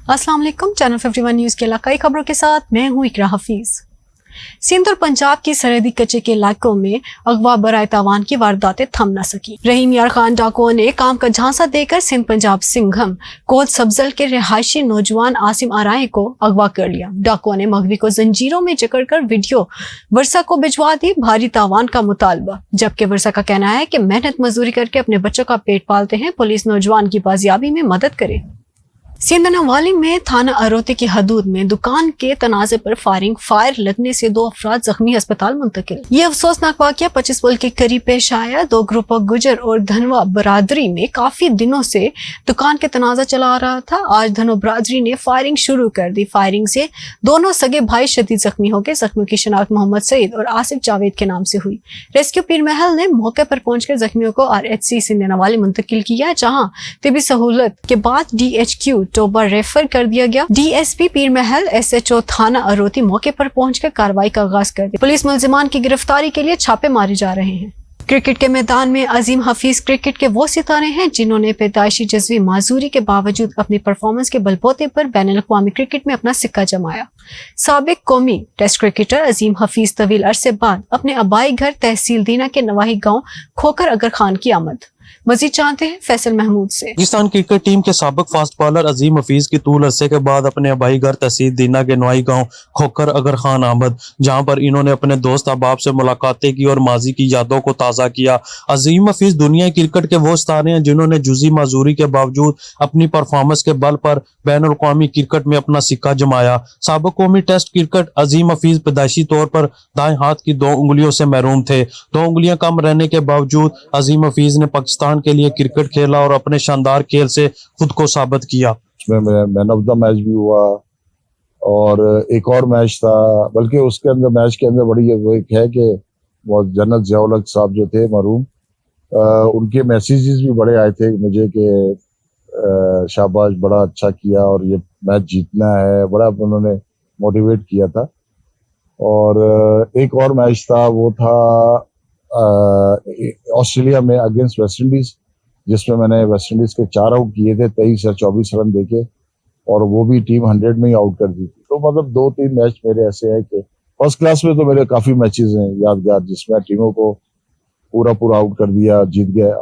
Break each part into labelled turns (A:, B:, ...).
A: अस्सलाम वालेकुम। Channel 51 news के इलाकाई खबरों के साथ मैं हूं इकरा हफीज। सिंध और पंजाब की सरहदी कच्चे के इलाकों में अगवा बराए तावान की वारदातें थम न सकी। रहीम यार खान डाकुओं ने काम का झांसा देकर सिंध पंजाब सिंघम कोट सब्जल के रिहायशी नौजवान आसिम आराए को अगवा कर लिया। डाकुओं ने मगवी को जंजीरों में जकड़कर वीडियो वर्षा को भिजवा दी भारी तावान का मुतालबा, जबकि वर्षा का कहना है कि मेहनत मजदूरी करके अपने बच्चों का पेट पालते हैं, पुलिस नौजवान की बाजियाबी में मदद करे। सिंध नवाली में थाना अरोती की हदूद में दुकान के तनाजे पर फायर लगने से 2 अफराद जख्मी अस्पताल मुंतकिल। ये अफसोसनाक वाकया 25 पुल के करीब पेश आया। 2 ग्रुपों गुजर और धनवा बरादरी में काफी दिनों से दुकान के तनाजा चला आ रहा था। आज धनवा बरादरी ने फायरिंग शुरू कर दी। फायरिंग से दोनों सगे भाई शदीद जख्मी हो गए। जख्मियों की शनाख्त मोहम्मद सईद और आसिफ जावेद के नाम से हुई। रेस्क्यू पीर महल ने मौके पर पहुंचकर जख्मियों को RHC सिंध नवाली मुंतकिल किया, जहां तिबी सहूलत के बाद DHQ टोबा रेफर कर दिया गया। DSP पीर महल SHO थाना अरोती मौके पर पहुंचकर कार्रवाई का आगाज कर दी। पुलिस मुलजिमान की गिरफ्तारी के लिए छापे मारे जा रहे हैं। क्रिकेट के मैदान में अजीम हफीज क्रिकेट के वो सितारे हैं जिन्होंने पैदाइशी जज्बी माजूरी के बावजूद अपनी परफॉर्मेंस के बलबूते पर बैनुल-अक़वामी क्रिकेट में अपना सिक्का जमाया। साबिक कौमी टेस्ट क्रिकेटर अजीम हफीज तवील अरसे बाद अपने आबाई घर तहसील दीना के नवाही गांव खोकर अगर खान की आमद। मजीद जानते हैं फैसल महमूद से।
B: पाकिस्तान क्रिकेट टीम के साबिक फास्ट बॉलर अजीम हफीज की तूल अरसे के बाद अपने आबाई घर तहसील दीना के नवाई गांव खोकर अगर खान आमद, जहां पर इन्होंने अपने दोस्त अहबाब से मुलाकातें की और माजी की यादों को ताज़ा किया। अजीम हफीज दुनिया क्रिकेट के वो सितारे हैं जिन्होंने जुजी माजूरी के बावजूद अपनी परफॉर्मेंस के बल पर बैनुल-अक़वामी क्रिकेट में अपना सिक्का जमाया। साबिक कौमी टेस्ट क्रिकेट अजीम हफीज पैदाइशी तौर पर दाएं हाथ की 2 उंगलियों से महरूम थे। 2 उंगलियां कम रहने के बावजूद अजीम हफीज ने पाकिस्तान के लिए क्रिकेट खेला और अपने शानदार खेल से खुद को साबित किया।
C: उसमें मैन ऑफ द मैच भी हुआ और एक और मैच था, बल्कि उसके अंदर मैच के अंदर बड़ी वो एक है कि वो जन्नत ज़ियाउल-हक साहब जो थे मरहूम, उनके मैसेजेस भी बड़े आए थे मुझे कि शाबाश बड़ा अच्छा किया और ये मैच जीतना है, बड़ा उन्होंने मोटिवेट किया था। और एक और मैच था, वो था ऑस्ट्रेलिया में अगेंस्ट वेस्ट इंडीज, जिसमें मैंने वेस्ट इंडीज के 4 आउट किए थे 23 या 24 रन देके, और वो भी टीम 100 में ही आउट कर दी थी। तो मतलब 2-3 मैच मेरे ऐसे हैं कि फर्स्ट क्लास में तो मेरे काफी मैचेस हैं यादगार, जिसमें टीमों को पूरा आउट कर दिया, जीत गया।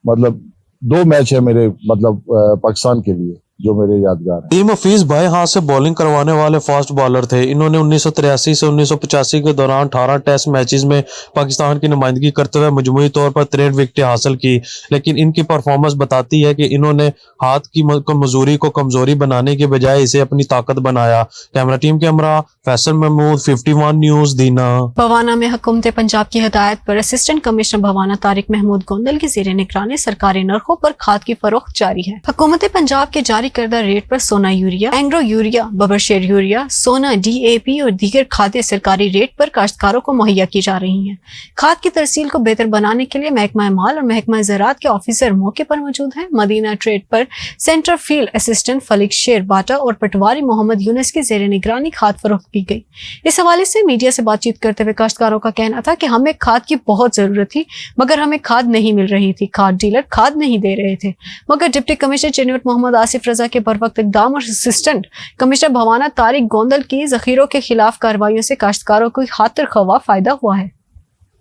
C: मतलब 2 मैच है मेरे मतलब पाकिस्तान के लिए जो मेरे यादगार हैं।
B: अजीम हफीज बाएं हाथ से बॉलिंग करवाने वाले फास्ट बॉलर थे। इन्होंने 1983 से 1985 के दौरान 18 टेस्ट मैचेस में पाकिस्तान की नुमाइंदगी करते हुए मजमूई तौर पर 63 विकेटें हासिल की, लेकिन इनकी परफॉर्मेंस बताती है कि इन्होंने हाथ की मजूरी को कमजोरी बनाने के बजाय इसे अपनी ताकत बनाया। कैमरा टीम के हमरा फैसल महमूद, 51 न्यूज़ दीना।
A: भवाना में हुकूमत पंजाब की हिदायत पर असिस्टेंट कमिश्नर भवाना तारिक महमूद गोंदल की ज़ेरे निगरानी सरकारी नरखों पर खाद की फरोख्त जारी है। हुकूमत पंजाब के जारी करदा रेट पर सोना यूरिया, एंग्रो यूरिया, बबरशेर यूरिया, सोना DAP और दीगर खादें सरकारी रेट पर काश्तकारों को मुहैया की जा रही हैं। खाद की तरसील को बेहतर बनाने के लिए महकमा माल और महकमा ज़राअत के ऑफिसर मौके पर मौजूद हैं। मदीना ट्रेड पर सेंटर फील्ड असिस्टेंट फलिक शेर बाटा और पटवारी मोहम्मद यूनुस की ज़ेरे निगरानी खाद फरोख्त की गई। इस हवाले से मीडिया से बातचीत करते हुए काश्तकारों का कहना था कि हमें खाद की बहुत जरूरत थी, मगर हमें खाद नहीं मिल रही थी। खाद डीलर खाद नहीं दे रहे थे, मगर डिप्टी कमिश्नर चिन्हट मोहम्मद आसिफ रजा के बरवक्त इक़दाम और असिस्टेंट कमिश्नर भवाना तारिक गोंदल की जखीरों के खिलाफ कार्रवाइयों से काश्तकारों को खातिर खवा फायदा हुआ है।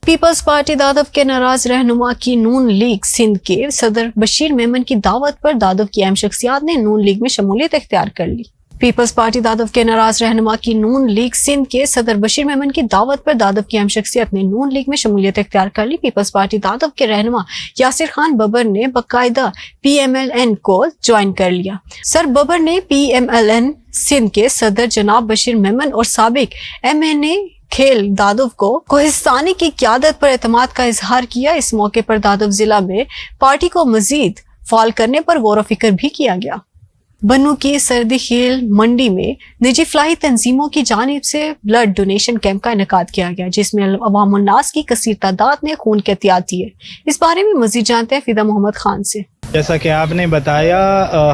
A: पीपल्स पार्टी दादव के नाराज रहनुमा की नून लीग सिंध के सदर बशीर मेमन की दावत पर दादव की अहम शख्सियात ने नून लीग में शमूलियत इख्तियार कर ली। पीपल्स पार्टी दादव के नाराज रहनुमा की नून लीग सिंध के सदर बशीर मेमन की दावत पर दादव की अहम शख्सियत ने नून लीग में शमूलियत इख्तियार कर ली। पीपल्स पार्टी दादव के रहनुमा यासिर खान बबर ने बाकायदा PMLN को ज्वाइन कर लिया। सर बबर ने PMLN सिंध के सदर जनाब बशीर मेमन और साबिक MNA खेल दादव को कोहिस्तानी की क़यादत पर एतमाद का इजहार किया। इस मौके पर दादव जिला में पार्टी को मजीद फाल करने पर गौर व फिक्र भी किया गया। बन्नू की सर्दी खेल मंडी में निजी फलाही तंजीमों की जानिब से ब्लड डोनेशन कैंप का इनेकाद किया गया, जिसमें अवामुन्नास की कसीर तादाद ने खून के एहतियात दिए। इस बारे में मजीद जानते हैं फिदा मोहम्मद खान से।
D: جیسا کہ آپ نے بتایا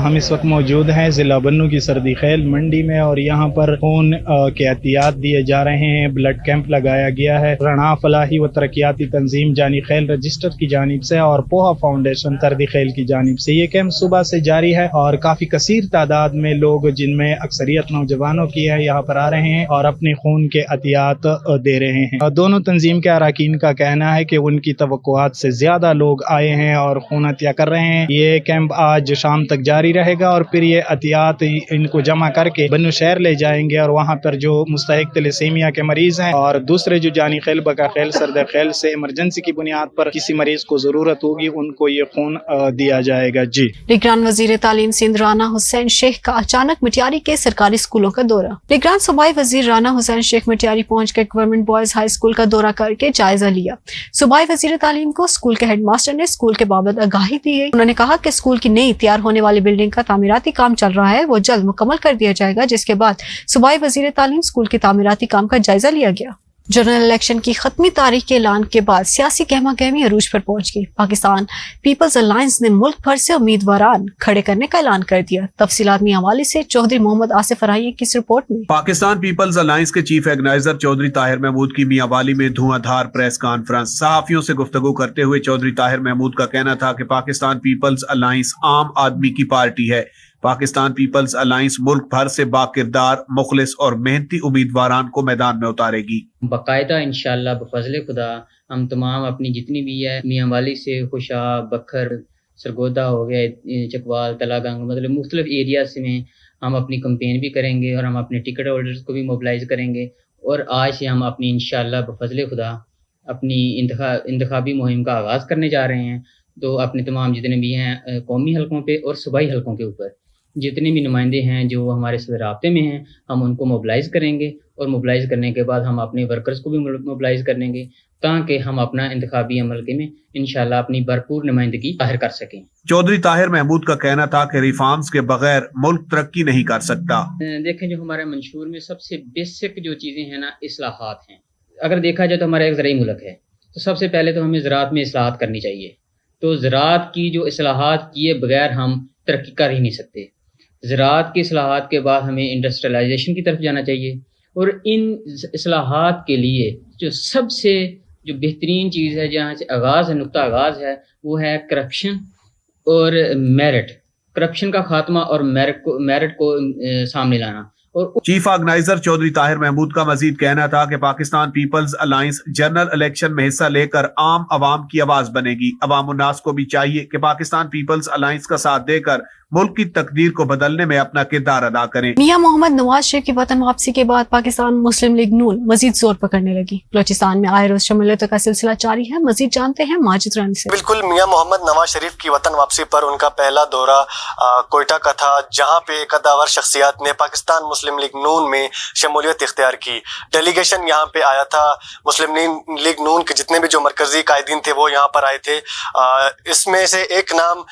D: ہم اس وقت موجود ہیں ضلع بنوں کی سردی خیل منڈی میں، اور یہاں پر خون کے احتیاط دیے جا رہے ہیں، بلڈ کیمپ لگایا گیا ہے رنا فلاحی و ترقیاتی تنظیم جانی خیل رجسٹر کی جانب سے اور پوہا فاؤنڈیشن سردی خیل کی جانب سے۔ یہ کیمپ صبح سے جاری ہے اور کافی کثیر تعداد میں لوگ، جن میں اکثریت نوجوانوں کی ہے، یہاں پر آ رہے ہیں اور اپنے خون کے احتیاط دے رہے ہیں۔ دونوں تنظیم کے اراکین کا کہنا ہے کہ ان کی توقعات سے زیادہ لوگ آئے ہیں اور خون عطیہ کر رہے ہیں۔ یہ کیمپ آج شام تک جاری رہے گا اور پھر یہ عطیات ان کو جمع کر کے بنو شہر لے جائیں گے، اور وہاں پر جو مستحق تلیسیمیا کے مریض ہیں اور دوسرے جو جانی خیل بقا خیل سرد خیل سے ایمرجنسی کی بنیاد پر کسی مریض کو ضرورت ہوگی، ان کو یہ خون دیا جائے گا۔ جی،
A: نگران وزیر تعلیم سندھ رانا حسین شیخ کا اچانک مٹیاری کے سرکاری اسکولوں کا دورہ۔ نگران صوبائی وزیر رانا حسین شیخ مٹیاری پہنچ کر گورنمنٹ بوائز ہائی اسکول کا دورہ کر کے جائزہ لیا۔ صوبائی وزیر تعلیم کو اسکول کے ہیڈ ماسٹر نے اسکول کے بابت آگاہی دی ہے۔ انہوں نے کہا کہ اسکول کی نئی تیار ہونے والی بلڈنگ کا تعمیراتی کام چل رہا ہے، وہ جلد مکمل کر دیا جائے گا، جس کے بعد صوبائی وزیر تعلیم اسکول کے تعمیراتی کام کا جائزہ لیا گیا۔ جنرل الیکشن کی ختمی تاریخ کے اعلان کے بعد سیاسی گہما گہمی عروج پر پہنچ گئی۔ پاکستان پیپلز الائنس نے ملک بھر سے امیدواران کھڑے کرنے کا اعلان کر دیا۔ تفصیلات میاں والی سے چودھری محمد آصف فرحی کی اس رپورٹ میں۔
E: پاکستان پیپلز الائنس کے چیف آرگنائزر چودھری طاہر محمود کی میاں والی میں دھواں دھار پریس کانفرنس۔ صحافیوں سے گفتگو کرتے ہوئے چودھری طاہر محمود کا کہنا تھا کہ پاکستان پیپلز الائنس عام آدمی کی پارٹی ہے۔ پاکستان پیپلز الائنس ملک بھر سے باکردار، مخلص اور محنتی امیدواران کو میدان میں اتارے گی۔
F: باقاعدہ انشاءاللہ بفضل خدا ہم تمام اپنی جتنی بھی ہے میاں والی سے خوشاب، بکھر، سرگودا ہو گیا، چکوال، تلا گنگ، مطلب مختلف ایریاز میں ہم اپنی کمپین بھی کریں گے اور ہم اپنے ٹکٹ ہولڈرز کو بھی موبلائز کریں گے، اور آج سے ہم اپنی انشاءاللہ بفضل خدا اپنی انتخابی مہم کا آغاز کرنے جا رہے ہیں۔ تو اپنے تمام جتنے بھی ہیں قومی حلقوں پہ اور صوبائی حلقوں کے اوپر جتنے بھی نمائندے ہیں جو ہمارے سے رابطے میں ہیں، ہم ان کو موبلائز کریں گے، اور موبلائز کرنے کے بعد ہم اپنے ورکرز کو بھی موبلائز کریں گے، تاکہ ہم اپنا انتخابی عمل کے میں انشاءاللہ اپنی بھرپور نمائندگی ظاہر کر سکیں۔
E: چودھری طاہر محمود کا کہنا تھا کہ ریفارمز کے بغیر ملک ترقی نہیں کر سکتا۔
F: دیکھیں، جو ہمارے منشور میں سب سے بیسک جو چیزیں ہیں نا، اصلاحات ہیں۔ اگر دیکھا جائے تو ہمارا ایک زرعی ملک ہے، تو سب سے پہلے تو ہمیں زراعت میں اصلاحات کرنی چاہیے۔ تو زراعت کی جو اصلاحات کیے بغیر ہم ترقی کر ہی نہیں سکتے۔ زراعت کی اصلاحات کے بعد ہمیں انڈسٹریلائزیشن کی طرف جانا چاہیے، اور ان اصلاحات کے لیے جو سب سے جو بہترین چیز ہے، جہاں سے آغاز ہے، نقطہ آغاز ہے، وہ ہے کرپشن اور میرٹ۔ کرپشن کا خاتمہ اور میرٹ کو سامنے لانا۔
E: چیف آرگنائزر چودھری طاہر محمود کا مزید کہنا تھا کہ Pakistan people's alliance general election میں حصہ لے کر عام عوام کی آواز بنے گی۔ عوام الناس کو بھی چاہیے کہ پاکستان پیپلز الائنس کا ساتھ دے کر ملک کی تقدیر کو بدلنے میں اپنا کردار ادا کریں۔
A: میاں محمد نواز شریف کی وطن واپسی کے بعد پاکستان مسلم لیگ نون مزید زور پکڑنے لگی۔ بلوچستان میں آئے روز شمولیت کا سلسلہ جاری ہے۔ مزید جانتے ہیں ماجد رانی سے۔
G: بالکل، میاں محمد نواز شریف کی وطن واپسی پر ان کا پہلا دورہ کوئٹہ کا تھا، جہاں پہ قداور شخصیات نے پاکستان مسلم لیگ نون میں شمولیت اختیار کی۔ ڈیلیگیشن یہاں پہ آیا تھا، مسلم لیگ نون کے جتنے بھی جو مرکزی قائدین تھے وہ یہاں پر آئے تھے۔ اس میں سے ایک نام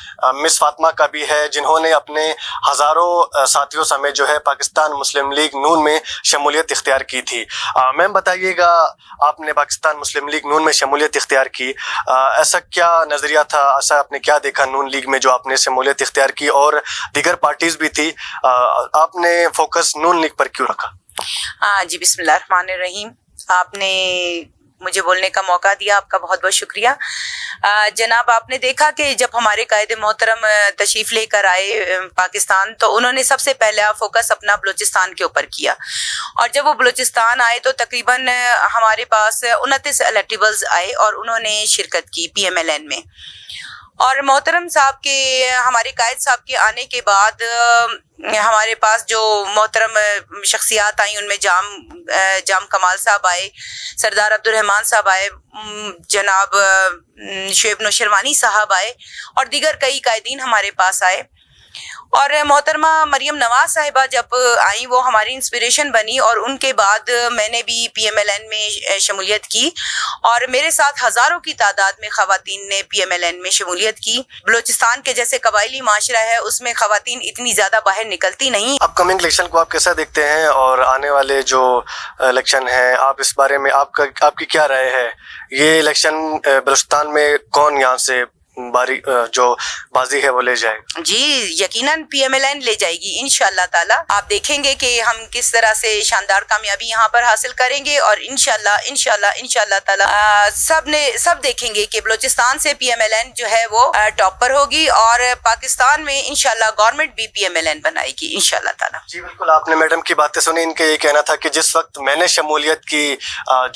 G: مس فاطمہ کا بھی ہے، جنہوں نے اپنے ہزاروں ساتھیوں سمیت جو ہے پاکستان مسلم لیگ نون میں شمولیت اختیار کی تھی۔ میم بتائیے گا، آپ نے پاکستان مسلم لیگ نون میں شمولیت اختیار کی، ایسا کیا نظریہ تھا، ایسا آپ نے کیا دیکھا نون لیگ میں جو آپ نے شمولیت اختیار کی، اور دیگر پارٹیز بھی تھی، آپ نے فوکس نون لیگ پر کیوں رکھا؟
H: جی، بسم اللہ الرحمن الرحیم۔ آپ نے مجھے بولنے کا موقع دیا، آپ کا بہت بہت شکریہ۔ جناب، آپ نے دیکھا کہ جب ہمارے قائد محترم تشریف لے کر آئے پاکستان، تو انہوں نے سب سے پہلا فوکس اپنا بلوچستان کے اوپر کیا، اور جب وہ بلوچستان آئے تو تقریباً ہمارے پاس 29 الیکٹیبلز آئے اور انہوں نے شرکت کی PMLN میں۔ اور محترم صاحب کے، ہمارے قائد صاحب کے آنے کے بعد ہمارے پاس جو محترم شخصیات آئیں، ان میں جام کمال صاحب آئے، سردار عبدالرحمان صاحب آئے، جناب شعیب نوشروانی صاحب آئے، اور دیگر کئی قائدین ہمارے پاس آئے۔ اور محترمہ مریم نواز صاحبہ جب آئیں، وہ ہماری انسپریشن بنی، اور ان کے بعد میں نے بھی PMLN میں شمولیت کی، اور میرے ساتھ ہزاروں کی تعداد میں خواتین نے PMLN میں شمولیت کی۔ بلوچستان کے جیسے قبائلی معاشرہ ہے، اس میں خواتین اتنی زیادہ باہر نکلتی نہیں۔
G: اپ کمنگ الیکشن کو آپ کیسا دیکھتے ہیں، اور آنے والے جو الیکشن ہیں، آپ اس بارے میں آپ کی کیا رائے ہے؟ یہ الیکشن بلوچستان میں کون یہاں سے बारी जो बाजी है वो ले जाए?
H: जी यकीनन PMLN ले जाएगी इंशाल्लाह ताला। आप देखेंगे कि हम किस तरह से शानदार कामयाबी यहाँ पर हासिल करेंगे और इंशाल्लाह ताला सब देखेंगे कि बलूचिस्तान से PMLN जो है वो टॉप पर होगी और पाकिस्तान में इंशाल्लाह गवर्नमेंट भी PMLN बनाएगी इंशाल्लाह ताला।
G: जी बिल्कुल, आपने मैडम की बातें सुनी। इनके ये कहना था कि जिस वक्त मैंने शमूलियत की,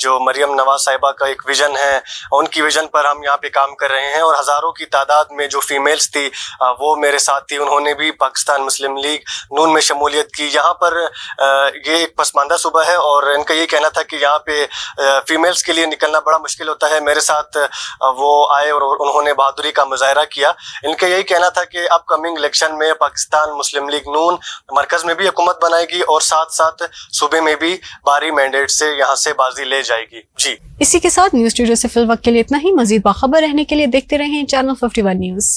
G: जो मरियम नवाज साहिबा का एक विजन है, उनकी विजन पर हम यहाँ पे काम कर रहे हैं और हजारों की तादाद में जो फीमेल्स थी वो मेरे साथ थी। उन्होंने भी पाकिस्तान मुस्लिम लीग नून में शमूलियत की। यहाँ पर ये एक पसमानदा सूबा है और इनका ये कहना था कि यहाँ पे फीमेल्स के लिए निकलना बड़ा मुश्किल होता है। मेरे साथ वो आए और उन्होंने बहादुरी का मुजाहरा किया। इनका यही कहना था कि अपकमिंग इलेक्शन में पाकिस्तान मुस्लिम लीग नून मरकज में भी हुकूमत बनाएगी और साथ साथ सूबे में भी बारी मैंडेट से यहाँ से बाजी ले जाएगी। जी,
A: इसी के साथ न्यूज स्टूडियो से फिल वक्त के लिए इतना ही। मजीद बाखबर रहने के लिए देखते रहें चैनल 51 न्यूज।